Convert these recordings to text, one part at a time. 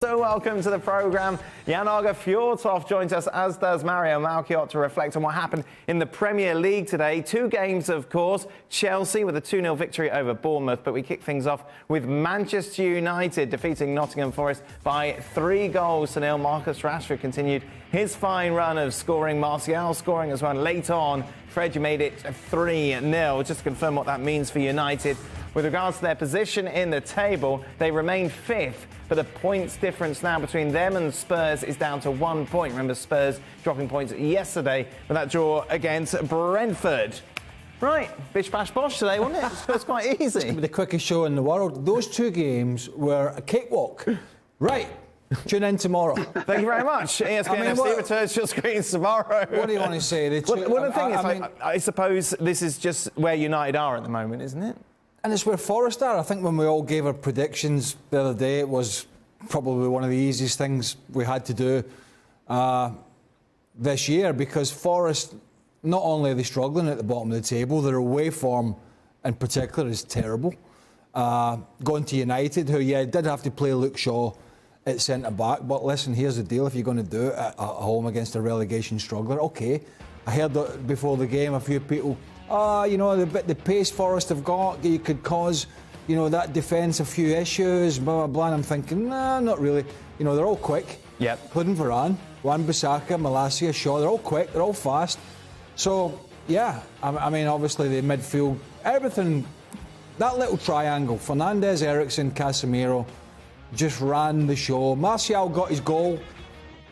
So welcome to the programme. Jan-Åge Fjørtoft joins us, as does Mario Malchiot, to reflect on what happened in the Premier League today. Two games, of course. Chelsea with a 2-0 victory over Bournemouth, but we kick things off with Manchester United defeating Nottingham Forest by 3-0. Marcus Rashford continued his fine run of scoring. Martial scoring as well. Late on, Fred, you made it 3-0. Just to confirm what that means for United. With regards to their position in the table, they remain fifth, but the points difference now between them and Spurs is down to 1 point. Remember, Spurs dropping points yesterday with that draw against Brentford. Right, bish bash bosh today, wasn't it? It was quite easy. It's the quickest show in the world. Those two games were a cakewalk. Right. Tune in tomorrow. Thank you very much. ESPN FC returns to your screens tomorrow. What do you want to say? The thing is, I suppose this is just where United are at the moment, isn't it? And it's where Forest are. I think when we all gave our predictions the other day, it was probably one of the easiest things we had to do this year, because Forest, not only are they struggling at the bottom of the table, their away form in particular is terrible. Going to United, who, did have to play Luke Shaw at centre-back, but listen, here's the deal. If you're going to do it at home against a relegation struggler, OK. I heard that before the game, a few people... the pace Forest have got, you could cause, that defence a few issues, blah, blah, blah. And I'm thinking, nah, not really. They're all quick. Yep. Including Varane, Wan-Bissaka, Malacia, Shaw, they're all quick, they're all fast. So, obviously the midfield, everything, that little triangle, Fernandes, Eriksen, Casemiro, just ran the show. Martial got his goal.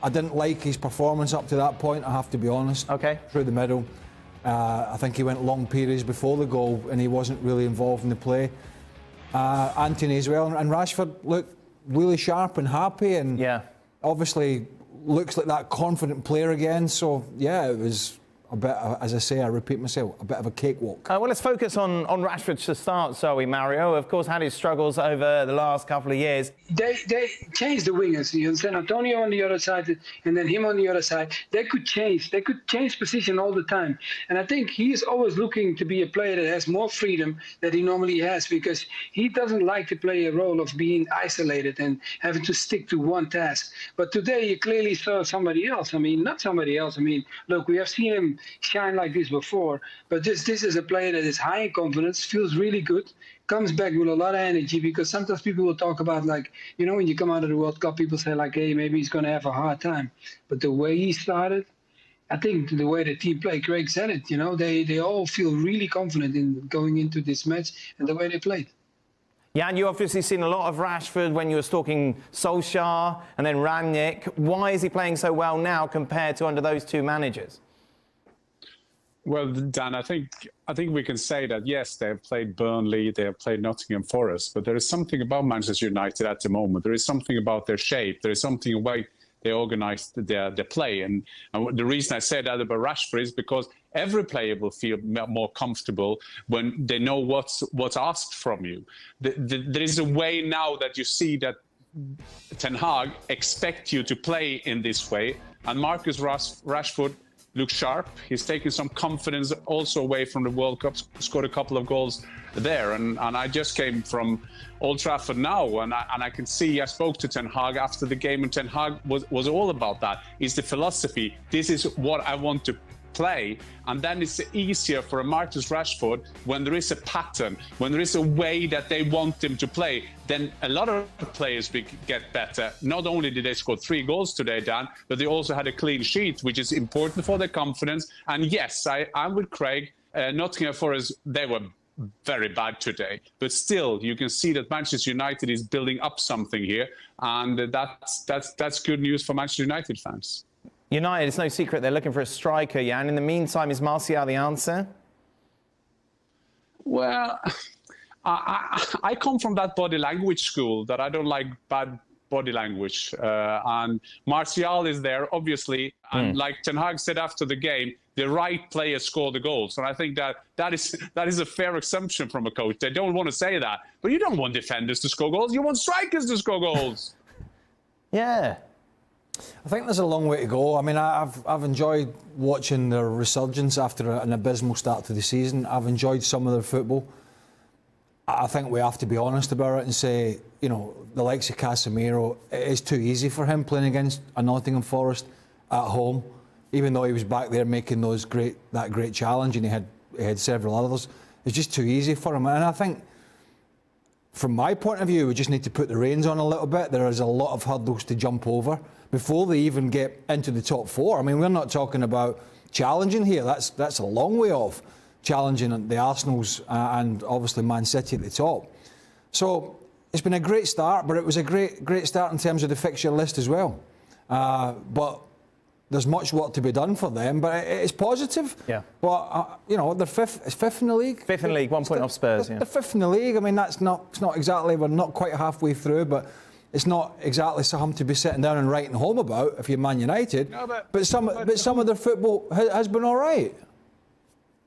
I didn't like his performance up to that point, I have to be honest. OK. Through the middle. I think he went long periods before the goal and he wasn't really involved in the play. Antony as well, and Rashford looked really sharp and happy, and obviously looks like that confident player again. So it was a bit, as I say, I repeat myself, a bit of a cakewalk. Well, let's focus on Rashford to start, shall we, Mario? Of course, had his struggles over the last couple of years. They changed the wingers. You understand? Antonio on the other side and then him on the other side. They could change. They could change position all the time. And I think he is always looking to be a player that has more freedom than he normally has, because he doesn't like to play a role of being isolated and having to stick to one task. But today you clearly saw somebody else. Not somebody else. Look, we have seen him shine like this before, but this is a player that is high in confidence, feels really good, comes back with a lot of energy, because sometimes people will talk about, when you come out of the World Cup, people say hey, maybe he's going to have a hard time. But the way he started, I think the way the team played, Craig said it, they all feel really confident in going into this match and the way they played. Yeah, and you obviously seen a lot of Rashford when you were stalking Solskjaer and then Rangnick. Why is he playing so well now compared to under those two managers? Well, Dan, I think we can say that, yes, they have played Burnley, they have played Nottingham Forest, but there is something about Manchester United at the moment. There is something about their shape. There is something about they organise their play. And the reason I say that about Rashford is because every player will feel more comfortable when they know what's asked from you. There is a way now that you see that Ten Hag expect you to play in this way, and Marcus Rashford looks sharp. He's taken some confidence also away from the World Cup, scored a couple of goals there. And I just came from Old Trafford now, and I can see, I spoke to Ten Hag after the game, and Ten Hag was all about that. It's the philosophy. This is what I want to play, and then it's easier for a Marcus Rashford when there is a pattern, when there is a way that they want him to play. Then a lot of players get better. Not only did they score 3 goals today, Dan, but they also had a clean sheet, which is important for their confidence. And yes, I'm with Craig. Nottingham Forest, they were very bad today, but still you can see that Manchester United is building up something here, and that's good news for Manchester United fans. United, it's no secret they're looking for a striker, Jan. In the meantime, is Martial the answer? Well, I come from that body language school that I don't like bad body language. And Martial is there, obviously. And like Ten Hag said after the game, the right players score the goals. And I think that is a fair assumption from a coach. They don't want to say that. But you don't want defenders to score goals. You want strikers to score goals. Yeah. I think there's a long way to go. I've enjoyed watching their resurgence after an abysmal start to the season. I've enjoyed some of their football. I think we have to be honest about it and say, you know, the likes of Casemiro, it is too easy for him playing against a Nottingham Forest at home, even though he was back there making that great challenge, and he had several others. It's just too easy for him. And I think, from my point of view, we just need to put the reins on a little bit. There is a lot of hurdles to jump over before they even get into the top four. I mean, we're not talking about challenging here. That's a long way off. Challenging the Arsenals and obviously Man City at the top. So it's been a great start, but it was a great start in terms of the fixture list as well. But there's much work to be done for them, but it's positive. Yeah. But you know, they're fifth in the league. Fifth in the league, 1 point off Spurs. They're fifth in the league. I mean, it's not exactly. We're not quite halfway through, but it's not exactly something to be sitting down and writing home about if you're Man United. No, but some of their football has been all right.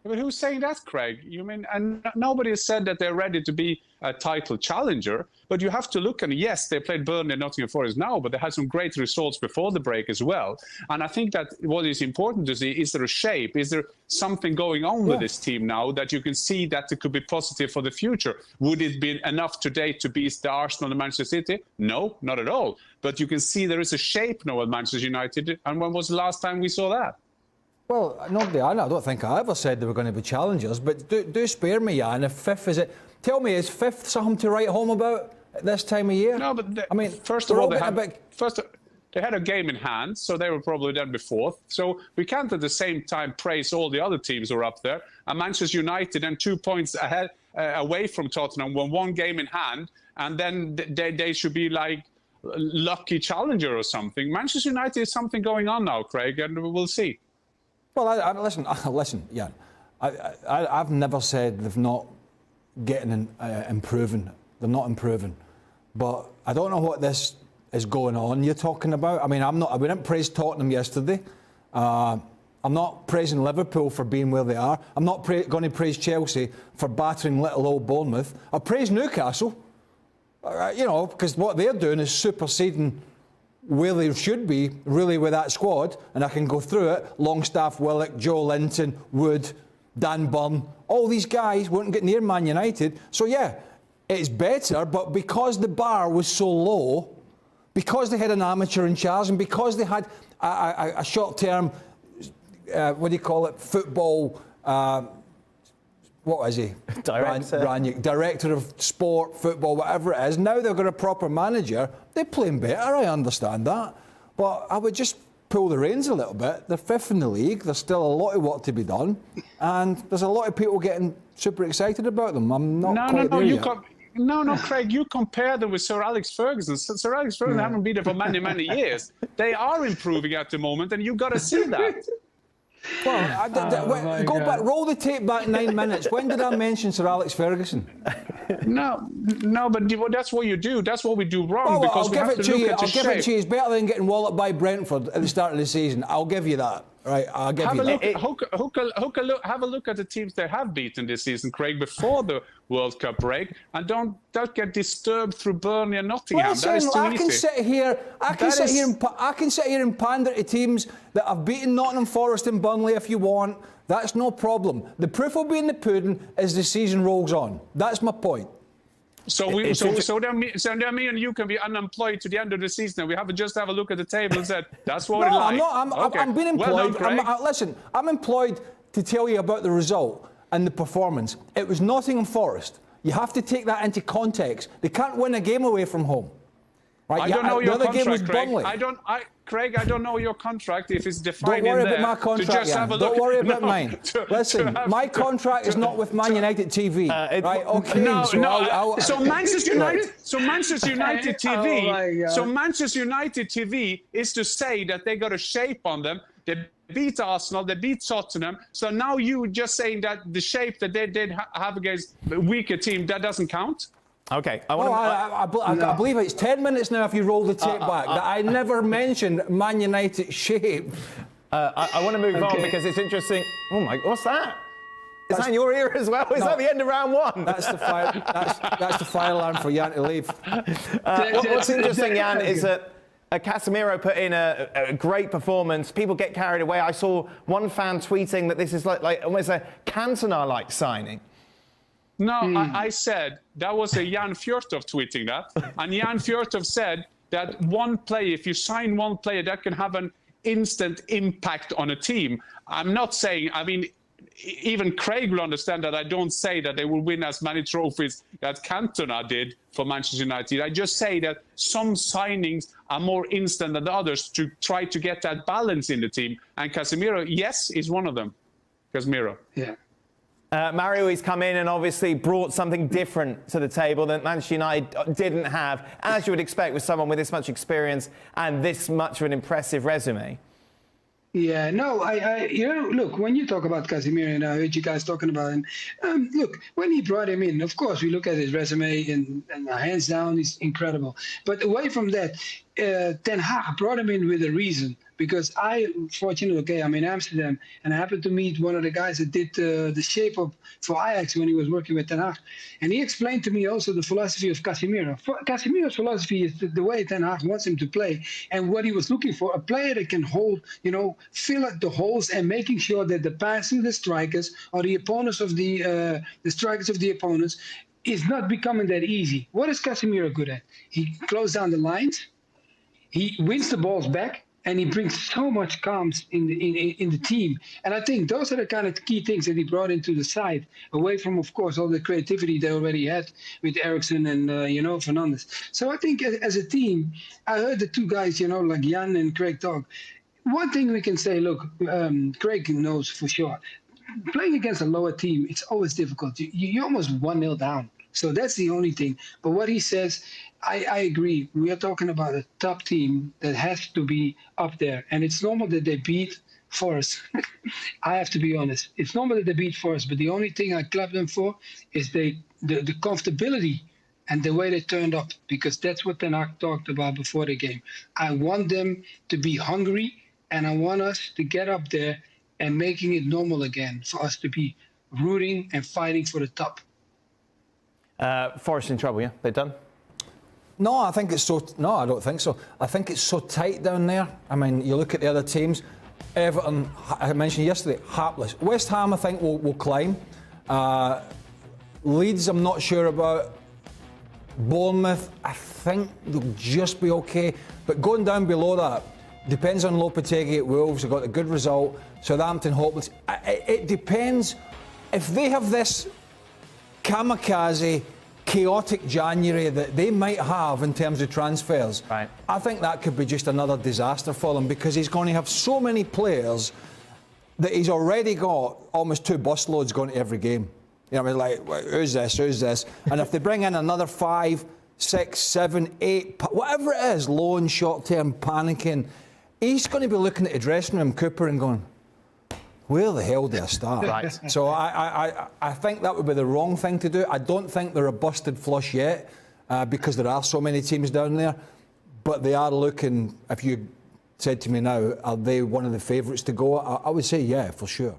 But who's saying that, Craig? You mean, and nobody has said that they're ready to be a title challenger, but you have to look, and yes, they played Burnley and Nottingham Forest now, but they had some great results before the break as well. And I think that what is important to see, is there a shape? Is there something going on with this team now that you can see that it could be positive for the future? Would it be enough today to beat the Arsenal and Manchester City? No, not at all. But you can see there is a shape now at Manchester United. And when was the last time we saw that? Well, I don't think I ever said they were going to be challengers, but do spare me, Jan, if fifth is it. Tell me, is fifth something to write home about at this time of year? No, but I mean, first of all, they had a game in hand, so they were probably then be fourth. So we can't at the same time praise all the other teams who are up there. And Manchester United and 2 points ahead, away from Tottenham, with one game in hand, and then they should be like lucky challenger or something. Manchester United is something going on now, Craig, and we'll see. Well, listen, Jan. I've never said they've not getting improving. They're not improving, but I don't know what this is going on. You're talking about. I mean, we didn't praise Tottenham yesterday. I'm not praising Liverpool for being where they are. I'm not going to praise Chelsea for battering little old Bournemouth. I praise Newcastle. You know, because what they're doing is superseding where they should be, really, with that squad, and I can go through it. Longstaff, Willock, Joe Linton, Wood, Dan Burn, all these guys wouldn't get near Man United. So yeah, it's better, but because the bar was so low, because they had an amateur in charge, and because they had a short-term, what do you call it, football, what is he? Director of sport, football, whatever it is. Now they've got a proper manager. They're playing better, I understand that. But I would just pull the reins a little bit. They're fifth in the league. There's still a lot of work to be done. And there's a lot of people getting super excited about them. I'm not quite there yet. No, Craig, you compare them with Sir Alex Ferguson. Sir Alex Ferguson haven't been there for many, many years. They are improving at the moment, and you've got to see that. Well, go back, roll the tape back 9 minutes. When did I mention Sir Alex Ferguson? No, but that's what you do. That's what we do wrong. Because I'll give it to you. I'll give it to you. It's better than getting walloped by Brentford at the start of the season. I'll give you that. Right, I'll give you that. Have a look at the teams they have beaten this season, Craig, before the World Cup break, and don't get disturbed through Burnley and Nottingham. Listen, that is too I can easy. I can sit here and pander to teams that have beaten Nottingham Forest and Burnley if you want. That's no problem. The proof will be in the pudding as the season rolls on. That's my point. So then me and you can be unemployed to the end of the season, and we have to just have a look at the table and say, that's what no, it's like. I'm being employed. Well done, listen, I'm employed to tell you about the result and the performance. It was Nottingham Forest. You have to take that into context. They can't win a game away from home. Right? I don't know your contract, game was Craig. Burnley. Craig, I don't know your contract if it's defined Don't worry in there. about my contract, Don't worry about mine. Listen, my contract is not with Man United TV. Right? Okay. So Manchester United TV. So Manchester United TV is to say that they got a shape on them. They beat Arsenal. They beat Tottenham. So now you just saying that the shape that they did have against a weaker team, that doesn't count? Okay. I believe it's 10 minutes now if you roll the tape back that I never mentioned Man United shape. I want to move on because it's interesting. Oh my, what's that? Is that in your ear as well? Is that the end of round one? That's the fire. That's the fire alarm for Jan to leave. What's interesting, Jan, is that Casemiro put in a great performance. People get carried away. I saw one fan tweeting that this is like almost a Cantona-like signing. No, I said that was a Jan Fjørtoft tweeting that. And Jan Fjørtoft said that one player, if you sign one player, that can have an instant impact on a team. I'm not saying, I mean, even Craig will understand that I don't say that they will win as many trophies that Cantona did for Manchester United. I just say that some signings are more instant than the others to try to get that balance in the team. And Casemiro, yes, is one of them. Casemiro. Yeah. Mario, he's come in and obviously brought something different to the table that Manchester United didn't have, as you would expect with someone with this much experience and this much of an impressive resume. Yeah, no, look, when you talk about Casemiro, and I heard you guys talking about him, look, when he brought him in, of course, we look at his resume and hands down, he's incredible. But away from that, Ten Hag brought him in with a reason. Because fortunately, okay, I'm in Amsterdam, and I happened to meet one of the guys that did the shape-up for Ajax when he was working with Ten Hag. And he explained to me also the philosophy of Casemiro. Casemiro's philosophy is the way Ten Hag wants him to play. And what he was looking for, a player that can hold, fill out the holes and making sure that the pass to the strikers or the opponents of the strikers of the opponents is not becoming that easy. What is Casemiro good at? He closes down the lines. He wins the balls back. And he brings so much calm in the team. And I think those are the kind of key things that he brought into the side, away from, of course, all the creativity they already had with Eriksen and, Fernandes. So I think as a team, I heard the two guys, like Jan and Craig talk. One thing we can say, look, Craig knows for sure. Playing against a lower team, it's always difficult. You're almost 1-0 down. So that's the only thing. But what he says, I agree. We are talking about a top team that has to be up there. And it's normal that they beat Forest. I have to be honest. It's normal that they beat Forest. But the only thing I clap them for is the comfortability and the way they turned up. Because that's what Ten Hag talked about before the game. I want them to be hungry. And I want us to get up there and making it normal again. For us to be rooting and fighting for the top. Forest in trouble, yeah? They're done? No, I think it's so. No, I don't think so. I think it's so tight down there. I mean, you look at the other teams. Everton, I mentioned yesterday, hapless. West Ham, I think, will climb. Leeds, I'm not sure about. Bournemouth, I think they'll just be okay. But going down below that, depends on Lopetegui at Wolves. They got a good result. Southampton, hopeless. It depends. If they have this kamikaze, chaotic January that they might have in terms of transfers, right, I think that could be just another disaster for them, because he's going to have so many players that he's already got almost 2 busloads going to every game. You know, like, who's this? And if they bring in another 5, 6, 7, 8, whatever it is, loan, short-term, panicking, he's going to be looking at the dressing room, Cooper, and going, where the hell do I start? Right. So I think that would be the wrong thing to do. I don't think they're a busted flush yet, because there are so many teams down there. But they are looking, if you said to me now, are they one of the favourites to go? I would say, yeah, for sure.